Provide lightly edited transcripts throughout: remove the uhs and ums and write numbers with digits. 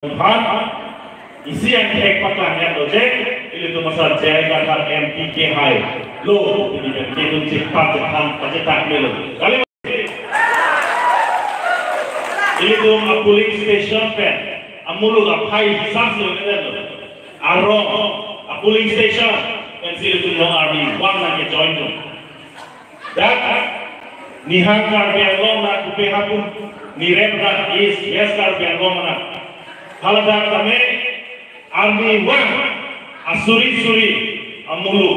Tuhan isi yang pakaian yang doje itu tu masa jaga kar MPK hai lo ini kan itu cepat cepat cepat melo kali itu a police station pen amulu apai samsul itu arong a police station and see itu no army one na ke join tu dak nihang kar biarlo na kupe hapun nirep na is yes kar biarlo na Haladak kami army one asuri amulu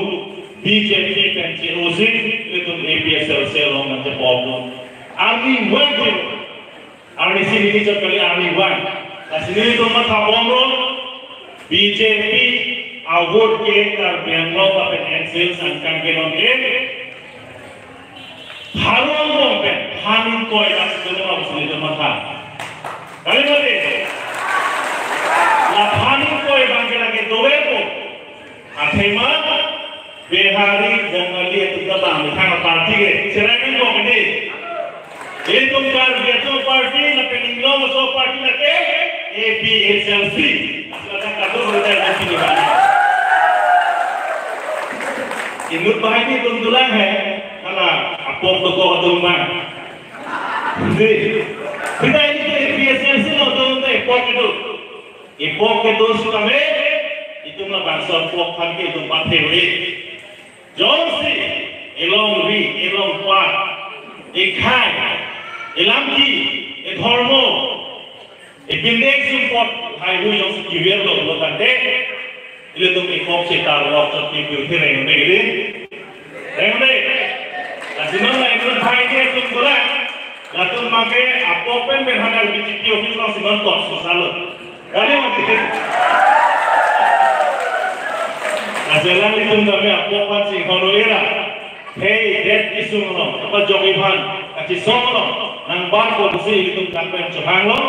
BJP dan COC itu APSL selong macam problem army one tu army sini cakap army one asini itu mata bomro BJP award ke kar Bangalore apa NCL sangkang genom ke harum bombe hamin koi asini itu mata kali mana Laphani ko ibang lagi doe ko athema behari bengali itu tabang thang party ke cerani ko gede itu kar beto party na peninglo so party na ke APSLC asla kado hoda sini ba inut bahani tundulan hai kala apok to ko dumma ji kita ini APSLC no to epok itu Ipok ke dosu kami itu mah bangsa pok kami itu patewi. Jomsi elong ri elong kuat ikai elamki edhormo epindek support hai hu jomsi kiwer lo tante itu tuh ipok setar waktu tidur tireng begini rengde lasimang lah itu hai dia tuh bola latung make apopen berhadal BJP office langsung mentok selalu Kali mungkin, ajaran itu kami apa sih honorer? Hey, dead isu mana? Apa jogiban? Aci somno, nang bar ko busi itu kami cohang lo.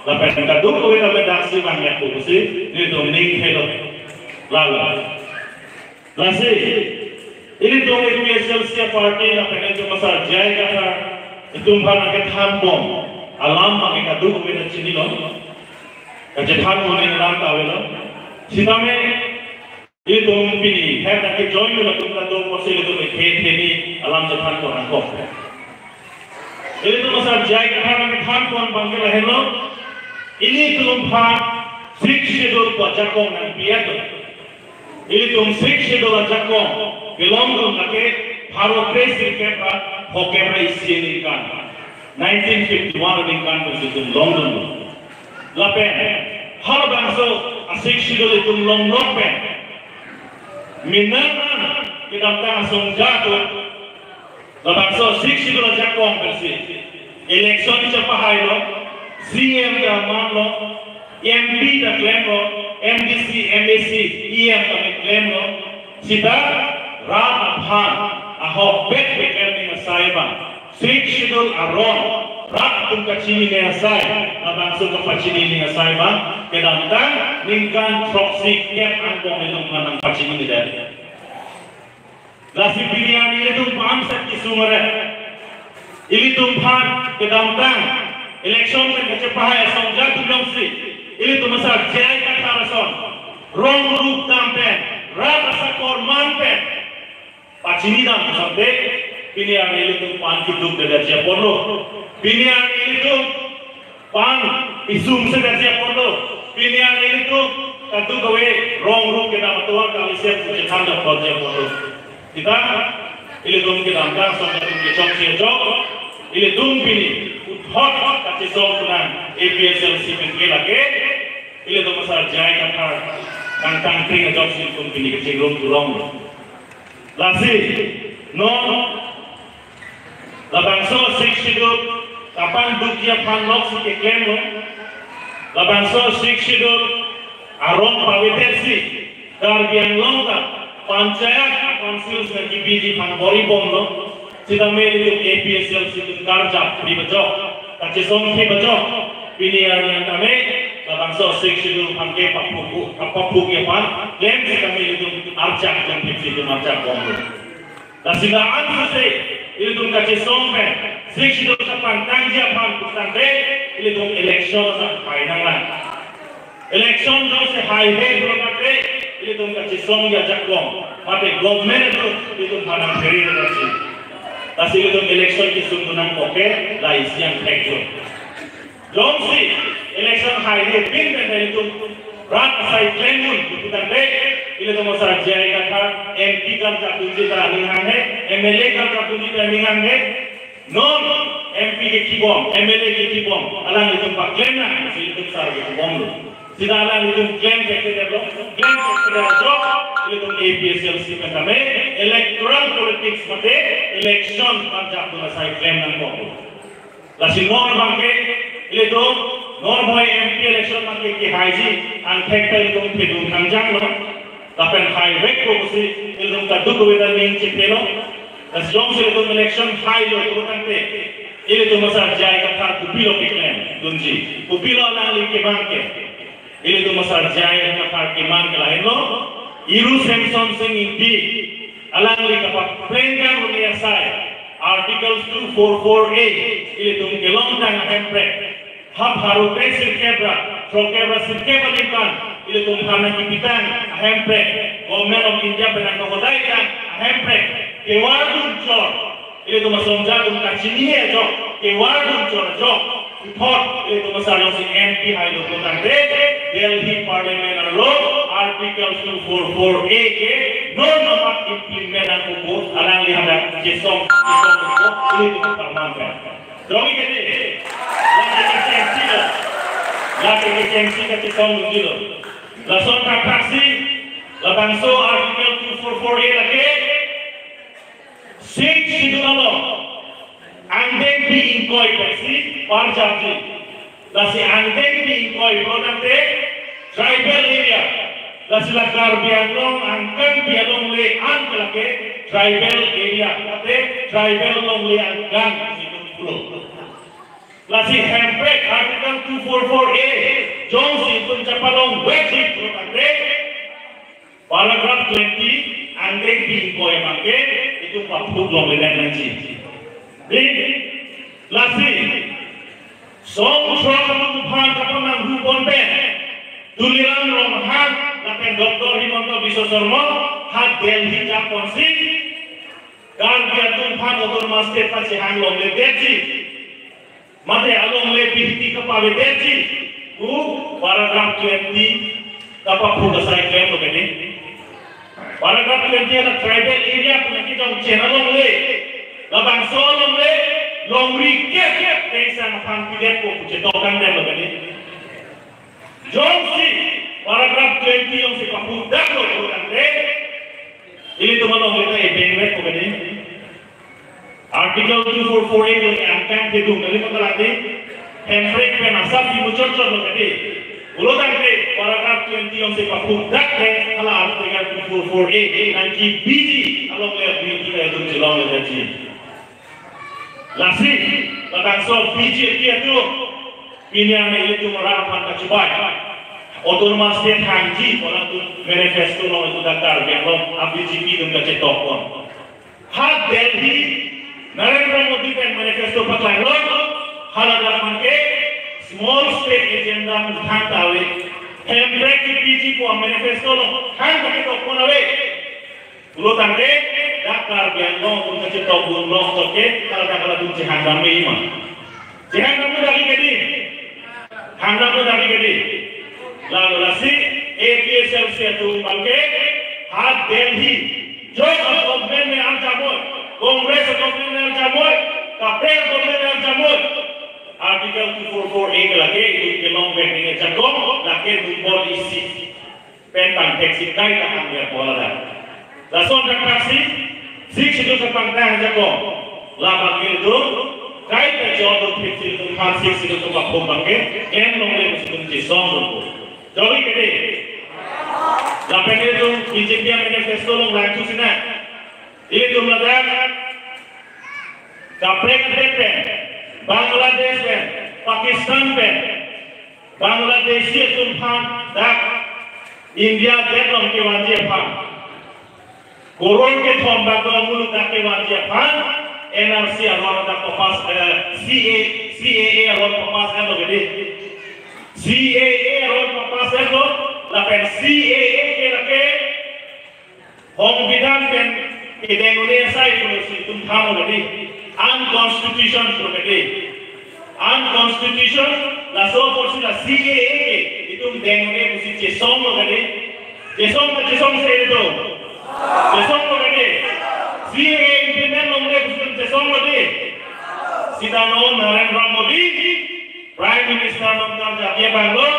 Lapan kita dulu kita berdaksi banyak ko busi, itu ning hello. Lalu, lasi, ini tuh APSLC party lapan itu masa jaya kata itu mana kita hambom, alam kita dulu kita cini lo. Kejahat mana yang tahu sih itu mungkin hebat ke join juga kita tu posisi itu ini alam Japan ko angkop itu masa jaya kita kan bangkit lahirlo ini tu six schedule jakong nang biar ini tu six schedule jakong belong tu lagi Bharat Race Kepra Hokemra isi ini kan 1951 ini kan itu London Lapen, hal bangsa asik sidol itu long pen. Minang kita langsung jatuh. Bangsa asik sidol jakong bersih. Election itu apa hai lo? CM jaman lo, MP dah claim lo, MDC, MAC, EM kami claim lo. Sida Ram Abhan, ahok bet ni masaiban. Asik sidol aron. Rak tum kacini ni asai, abang suka kacini ni asai bang. Kedantang ningkan proxy cap angkong itu menang kacini ni dari. Lasi pilihan ini tu bangsa kisumere. Ini tu pan kedantang election kan kecepahaya songjat tu jomsi. Ini tu masa jaya kata rason. Rong rup tampen, rak asa korman pen. Kacini dah sampai pilihan ini tu pan hidup dari siapa lo. Pilihan itu pan isum sedaja kono. Pilihan itu tentu kawe rong kita matuan kali siap sejalan dan kerja kono. Kita ini dum kita angkat sampai kita cok cok. Ini dum pini hot kacau songan APSLC pengke lagi. Ini dum masal jaya kata kantang ting cok sih dum pini kecil rong. Lasi no. Labangso six schedule kapan dukia panlok si klaim lo labangso six schedule arong pawitersi darbian longga panchayat council sebagai biji panbori bom lo sida meli APSLC itu karja dibaca kaci song dibaca pilihan yang kami labangso six schedule panke papu ke pan klaim sida meli itu arjak yang biji itu arjak bom lo dan sida anse itu kaci song six itu kapan tangja pan kutang itu election sa final election जो से highway berkata ini tuh kasih song ya jaklong mate government itu mana beri nanti tapi itu election kisah tunang oke lah isian tekjo Jomsi election highway pin dan itu rat asai claimun itu tanda ini tuh masalah jaya kata MP kan jatuh di tangan MLA kan jatuh di tangan non MP ke kibom MLA ke kibom alang itu pak claim na itu sar ke kibom tidak alang itu claim ke develop claim ke develop itu APSLC kata electoral politics mate election kan jatuh asai claim na kibom lasi non bangke itu non boy MP election mate ki haji angketa itu pedung kanjang lo tapi highway ko si itu kaduk weda ning chipelo as long as itu election high lo itu nanti ini tu masalah jaya kata kupilo piklen dunji kupilo nang li ke bangke ini tu masalah jaya kata ke bangke lain lo iru Samson sing impi alang li kapa plengkan dunia saya articles 244A ini tu kelong tang hempre hab haru presir kebra trokebra sirkebra lipan ini tu hana kipitan hempre government of India benang kodai kan hempre kewadun chor ini tu masonja tu kacini है जो kewadun chor जो report ini tu masalah si MP hai lo tu tante Delhi Parliament lo article 244A ke no dapat implement aku alang lihat jesong ko ini tu permanent jadi kene lagi kesensi ke jesong dulu langsung tak taksi labangso article 244A lagi Six sidulalo, angden di ingkoi versi parjati. Lasi angden di ingkoi produkte tribal area. Lasi lakar bianglong angkan bianglong le angkelake tribal area. Kate tribal long le angkan situ pulo. Lasi hempek artikel 244A Jones pun capalong wajib produkte paragraph 20 angden di ingkoi mangke itu papuk long ledan nanti. Jadi, lasi, song phan kapal nanggu bonbe, tuliran romhan, lapen Dr. Himanto Biswasarma, hat Delhi Japonsi, dan dia phan otor master pasi hang long le derji, mate along le pihti kapawe derji, paragraph 20 kapapuk asai klaim lo kene. Paragraph 20 ada tribal area punya kita channel long le, labang so long le, long recap desa ngapang pidet ko punya tokan dan lo kene. Jomsi paragraph 20 yang si papudak lo kan le, ini tu mana long le benwet ko kene. Article 244A lo angkat hidung dari pengelati, hempek penasab di muncul lo kene. Ulotan ke paragraph 20 yang si papudak le, kalau artikel 244A nanti biji kalau melihat biji kita itu jelang lagi. Lasi, tentang soal biji itu ini yang itu merapat kecuali otonomas state hanji orang tu manifesto lo itu dakar yang lo abiji itu nggak cetok pun. Had Delhi Narendra Modi kan manifesto pakai lo halaman ke small state agenda muthan tawe hembrek biji ko manifesto lo kan ketok pun awe. Ulo tangke dakar yang lo untuk cetok pun lo toke kalau tu jihangam ini mah. Jihangam tu dari kedi, hangam tu dari kedi. Lalu lasi APSLC itu bangke had Delhi जो गवर्नमेंट में आ जामो कांग्रेस गवर्नमेंट में आ जामो कांग्रेस गवर्नमेंट में आ जामो article 244A के लगे के लॉन्ग बैठने के चक्को लगे दुबोल इसी पेन पान टैक्सी काई का हम ये बोला था लासों का टैक्सी सिक्स जो से पंखा है चक्को लाभा के दो काई का जॉब तो फिक्सी तो खास सिक्स जो तो बापू बंगे एम लोग ले मुझे तुमसे सॉन्ग दो जोड़ी के दे lapan itu BJP manifesto long langsung sini. Ini tu melakukan kaprek pen, Bangladesh pen, Pakistan pen, Bangladeshi tumpang dak India deklong ke wajib pan. Koron ke thombak mulut dak ke wajib pan. NRC awal dak papas CAA awal papas kan lo gede. CAA awal papas kan pen CAA ke lake Hong Bidang pen ideng udah sai polisi tum tham lagi unconstitution lagi unconstitution la so polisi la CAA ke itu ideng udah polisi cesong lagi cesong saya itu cesong lagi CAA implement udah polisi cesong lagi Sidano Narendra Modi Prime Minister नमस्कार जातीय बैंगलोर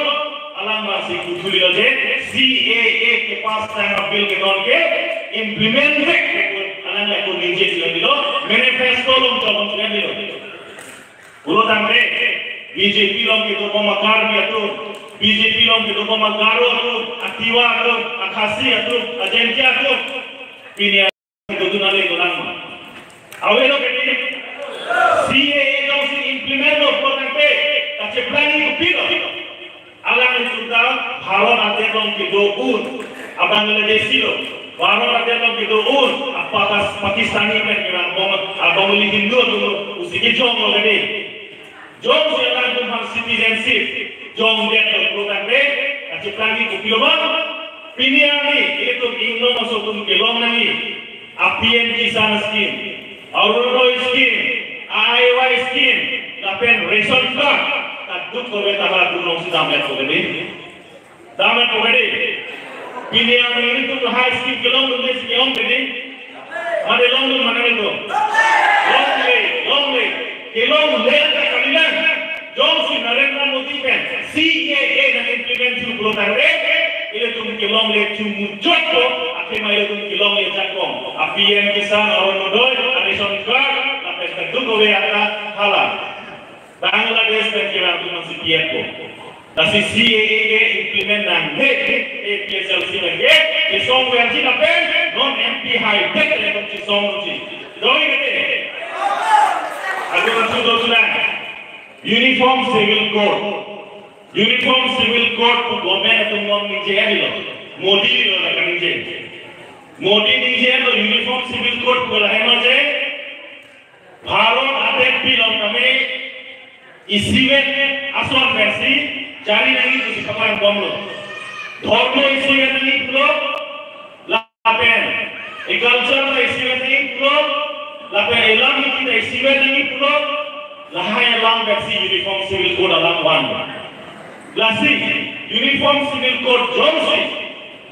अलग मासी कुछुली लगे CAA के पास time bill के तौर के इम्प्लीमेंट अलग लाइक को नीचे दिलो दिलो मैनिफेस्टो लोग जब चुके दिलो उलो तंगे BJP लोग के तो मकार भी अतु BJP लोग के तो मकारो अतु अतिवा अतु अखासी अतु अजेंटिया अतु पिनिया के तो नाले गोलाम अवे लोग के CAA लोग से इम्प्लीमेंट लोग को तंगे Tapi planning itu pilo, alam itu dah Bharat ada dalam kedoun, abang lagi silo, Bharat ada dalam kedoun, apakah Pakistani mereka abang lagi Hindu dulu, usianya jom lagi, jom sekarang tu ham citizenship, jom dia tu program ni, tapi planning itu pilo mana? Pilihan ni, itu England masuk tu kelong lagi, APN Kisan scheme, Aurora scheme, IY scheme, tapi ration card. Duk kowe tabah dulung si damet kowe ni, pilihan ini tu high skill kelong tu si kelong ni, mana long tu mana itu, long le, kelong le ada kalian, jom si Narendra Modi kan, CAA nak implement tu program ni, ini tu kelong le tu muncul tu, akhir mai tu kelong le jakong, APN Kisan orang nodoi, ration card, tapi duk kowe ada halal. Bangladesh में क्या बात है CPF को, तभी CAA के implement नांगे APSLC में ये जिसों में अच्छी ना पे non MP high tech लेकिन जिसों में अच्छी, दोई कहते हैं, अगर बच्चों दो चला, uniform civil code को गवर्नमेंट तुम लोग नीचे है दिलो, मोदी दिलो ना नीचे, मोदी नीचे तो uniform civil code को लाए ना जे, भारत आधे बिलों में Isiwet asal versi cari lagi tu si kapan bomlo. Dhormo isiwet lagi pulo lapen. Culture na isiwet lagi pulo lapen. Elam itu na isiwet lagi pulo lahai elam versi uniform civil code alam one. Lasi uniform civil code jomsi.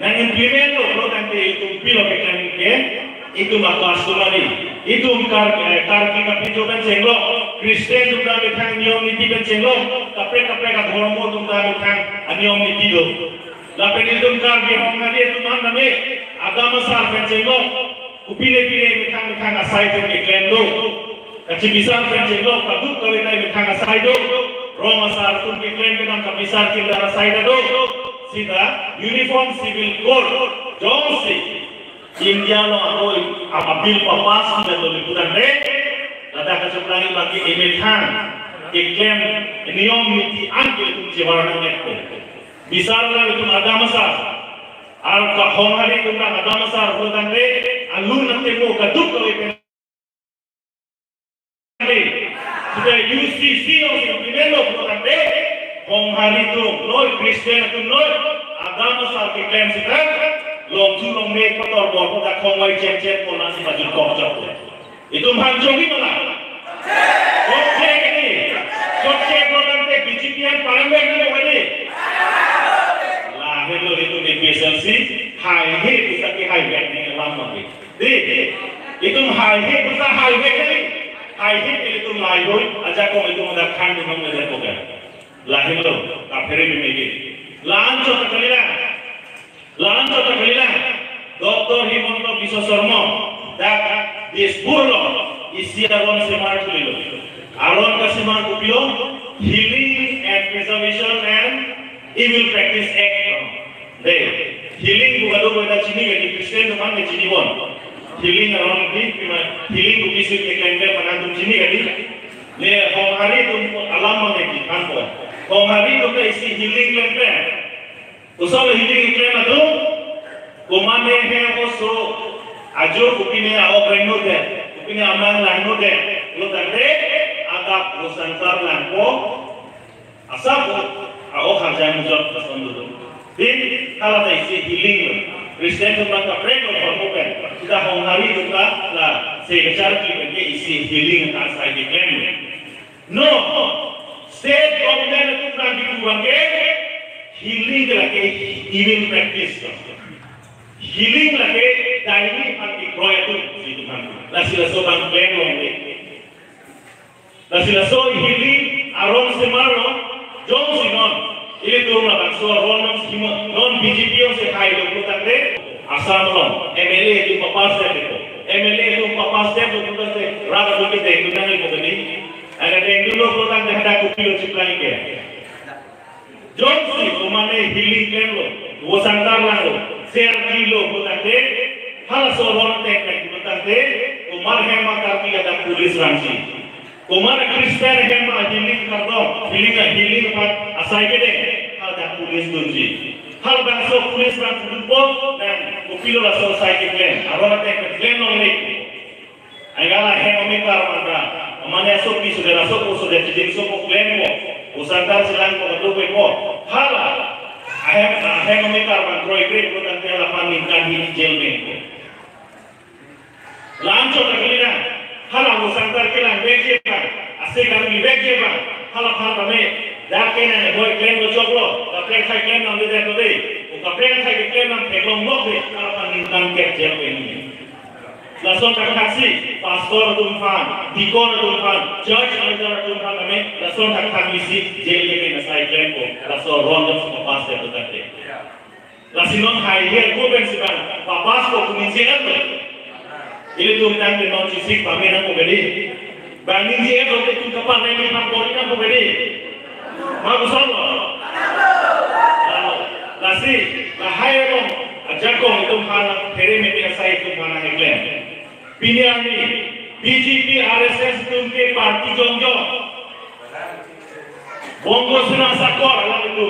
Nang implement lo pulo tante itu pilo kekan ke itu makas tulari. Itu kar kita pinjaukan cenglo. Kristen juga betang niom niti ben cenglo, kapre ka dhormo juga betang niom niti do. Lapen itu kar dia hongari itu mana me agama sar ben cenglo, upile betang asai tu iklan do. Kaci bisar ben cenglo, kaduk kali betang asai do. Roma sar tu iklan betang kabisar kita asai do. Sida uniform civil code, jomsi India lo abil papas kita tu liputan deh. Ada keseberangan bagi emetan, iklim, niom niti angkil tu jewaran mereka. Misalnya itu ada masar, alka honghari itu ada masar, bukan deh, alun nanti mau kaduk kalau itu. Sudah UCC orang primero bukan deh, honghari itu, noi Kristen itu noi, ada masar iklim sekarang, long mereka kotor bor, pada honghari cek polisi baju kocok. Itu mhanjogi mana? Kocek ini, kocek program te BJP yang paling baik ni mana? Lahir lo itu APSLC, high head kita ke high back ni lama ni. Itu high head kita high back ni, high head itu lahir aja kau itu muda khan tu mana dia program. Lahir lo, kafir ni megi. Lanco tak kalilah. Dr. Himanto Biswa Sarma, dah Dispurlo, isi aron semar kulilo. Aron kasemar kupilo, Healing and Preservation and Evil Practice Act. Deh, healing bukan tu kita cini kan, Kristen tu mana cini pun. Healing aron ni, healing tu bisa kita yang mana tu cini kan. Le, hari tu alam mana ki kan pun. Hari tu kita isi healing lempen. Usah healing lempen tu, kumane yang koso. Ajo kupine awak renno deh, kupine amang lanno deh. Lo tadi agak bosantar langko, asal awak harga mujab kesan dulu. kalau ada isi healing, Kristen itu mereka pray for open. Kita hari juga lah secara kita isi healing tak saya diklaim. No, state government itu nanti kurangnya healing lagi evil practice. Healing lagi daily anti proyek itu kan. Lasila sobat klaim lagi. Lasila so healing aron semaro jom sinon. Ini tuh lah so aron non BJP se kai lo kutakre asam lo. MLA itu papas itu. MLA itu papas itu kutakre raga bukit itu nanti kutakre. Ada yang dulu kutak hendak kupil supply ke. Jom si kumane healing klaim lo. Wo sangkar lah lo. Share kilo kutakre. Hal so aron teknik kutakre. Umar hema karti ada pulis rangsi. Kumar Kristen hema healing kardo healing pat asai ke deh ada pulis dunji hal bangsa pulis rangsi dupol dan upilo la selesai ke plan arona tek plan nonglik agala hema mikar mandra amane sok ki sudah jadi sok plan mo usantar silang ko dupe ko hala hema mikar mandro ikre ko dan tela panin kan ini jelme lanco takelina hala usantar kilang beje asik kami beje bang hala kami dah kena boy claim lo coklo kapten khai claim nam de ko de kapten khai claim nam peglong lo de hala panin kan ke jel ini lason taksi pastor tumpan dikon tumpan judge aljar tumpan kami lason taksi jel ke na sai claim ko lason ron ko pas de to tate lasinon hai he ko ben siban papas ko kunin jelan ini tuh kita ambil non sisik pamer aku beri, banding dia kalau itu kapan ini pangkori aku beri, mau solo, nasi, lahai dong, ajakong itu mana, hari media saya itu mana heklem, pilihan ini, BJP, RSS itu ke parti jongjong, bongo senang sakor, lalu itu,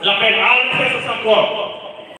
lapet RSS sakor.